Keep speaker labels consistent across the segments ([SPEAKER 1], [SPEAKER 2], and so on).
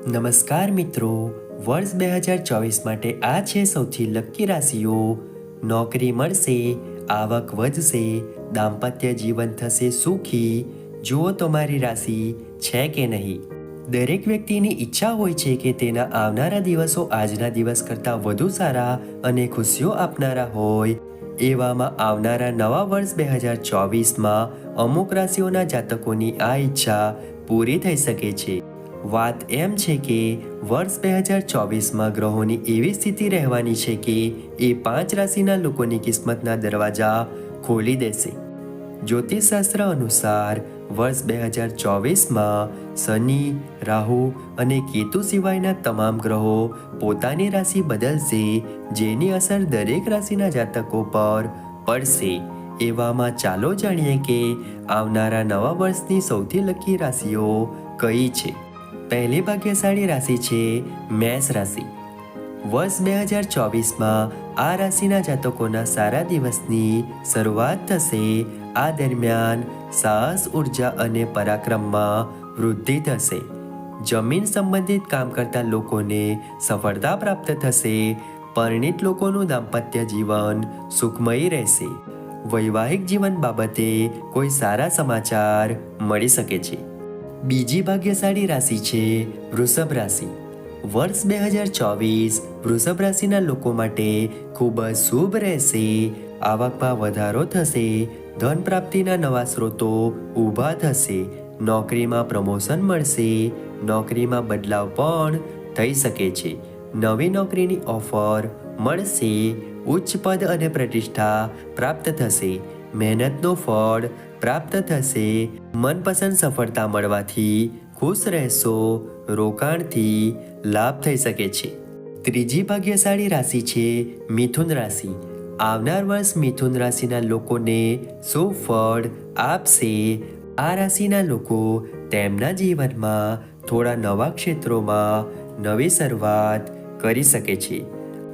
[SPEAKER 1] નમસ્કાર મિત્રો, વર્ષ 2024 માટે આ છે સૌથી લકી રાશિઓ. નોકરી મળશે, આવક વધશે, દાંપત્ય જીવન થશે સુખી. જુઓ તમારી રાશિ છે કે નહીં. દરેક વ્યક્તિની ઈચ્છા હોય છે કે તેના આવનારા દિવસો આજના દિવસ કરતાં વધુ સારા અને ખુશીઓ આપનારા હોય. એવામાં આવનારા નવા વર્ષ 2024માં અમુક રાશિઓના જાતકોની આ ઈચ્છા પૂરી થઈ શકે છે. વાત એમ છે કે વર્ષ 2024માં ગ્રહોની એવી સ્થિતિ રહેવાની છે કે એ 5 રાશિના લોકોની કિસ્મતના દરવાજા ખોલી દેશે. જ્યોતિષશાસ્ત્ર અનુસાર વર્ષ 2024માં શનિ, રાહુ અને કેતુ સિવાયના તમામ ગ્રહો પોતાની રાશિ બદલશે, જેની અસર દરેક રાશિના જાતકો પર પડશે. એવામાં ચાલો જાણીએ કે આવનારા નવા વર્ષની સૌથી લકી રાશિઓ કઈ છે. પહેલી ભાગ્યશાળી રાશિ છે મેષ રાશિ. વર્ષ 2024માં આ રાશિના જાતકોના સારા દિવસની શરૂઆત થશે. આ દરમિયાન સાહસ, ઉર્જા અને પરાક્રમમાં વૃદ્ધિ થશે. જમીન સંબંધિત કામ કરતા લોકોને સફળતા પ્રાપ્ત થશે. પરિણીત લોકોનું દાંપત્ય જીવન સુખમય રહેશે. વૈવાહિક જીવન બાબતે કોઈ સારા સમાચાર મળી શકે છે. બીજી ભાગ્યશાળી રાશિ છે વૃષભ રાશિ. વર્ષ 2024 વૃષભ રાશિના લોકો માટે ખૂબ જ શુભ રહેશે. આવકમાં વધારો થશે. ધન પ્રાપ્તિના નવા સ્ત્રોતો ઊભા થશે. નોકરીમાં પ્રમોશન મળશે. નોકરીમાં બદલાવ પણ થઈ શકે છે. નવી નોકરીની ઓફર મળશે. ઉચ્ચ પદ અને પ્રતિષ્ઠા પ્રાપ્ત થશે. મહેનતનું ફળ પ્રાપ્ત થશે. મનપસંદ સફળતા મળવાથી ખુશ રહેશો. રોકાણથી લાભ થઈ શકે છે. ત્રીજી ભાગ્યશાળી રાશિ છે મિથુન રાશિ. આવનાર વર્ષ મિથુન રાશિના લોકોને શુભ ફળ આપશે. આ રાશિના લોકો તેમના જીવનમાં થોડા નવા ક્ષેત્રોમાં નવી શરૂઆત કરી શકે છે.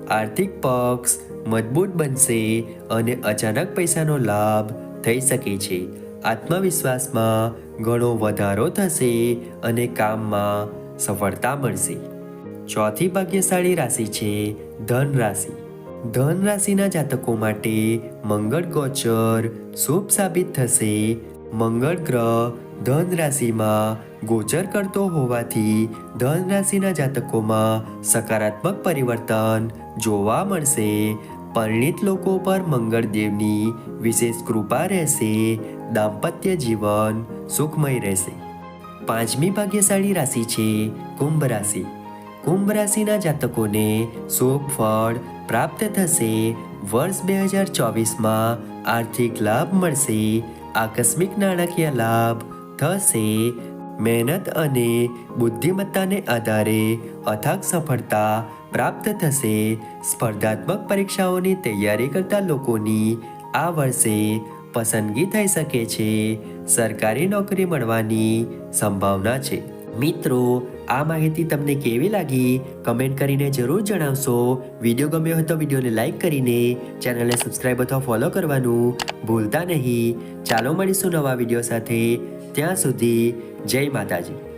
[SPEAKER 1] આર્થિક પક્ષ મજબૂત બનશે અને અચાનક પૈસાનો લાભ થઈ શકે છે. આત્મવિશ્વાસમાં ઘણો વધારો થશે અને કામમાં સફળતા મળશે. ચોથી ભાગ્યશાળી રાશિ છે ધન રાશિ. ધન રાશિના જાતકો માટે મંગળ ગોચર શુભ સાબિત થશે. મંગળ ગ્રહ ધન રાશિમાં ગોચર કરતો હોવાથી ધન રાશિના જાતકોમાં સકારાત્મક પરિવર્તન જોવા મળશે. પરિણીત લોકો પર મંગળદેવની વિશેષ કૃપા રહેશે. દાંપત્ય જીવન સુખમય રહેશે. પાંચમી ભાગ્યશાળી રાશિ છે કુંભ રાશિ. કુંભ રાશિના જાતકોને શુભ ફળ પ્રાપ્ત થશે. વર્ષ 2024માં આર્થિક લાભ મળશે. આકસ્મિક નાણાકીય લાભ થશે. મહેનત અને બુદ્ધિમત્તાને આધારે અથાગ સફળતા પ્રાપ્ત થશે. સ્પર્ધાત્મક પરીક્ષાઓની તૈયારી કરતા લોકોની આ વર્ષે પસંદગી થઈ શકે છે. સરકારી નોકરી મળવાની સંભાવના છે. મિત્રો, આ માહિતી તમને કેવી લાગી કમેન્ટ કરીને જરૂર જણાવશો. વિડીયો ગમ્યો હોય તો વિડીયોને લાઈક કરીને ચેનલને સબસ્ક્રાઈબ અથવા ફોલો કરવાનું ભૂલતા નહીં. ચાલો મળીશું નવા વિડીયો સાથે. ત્યાં સુધી જય માતાજી.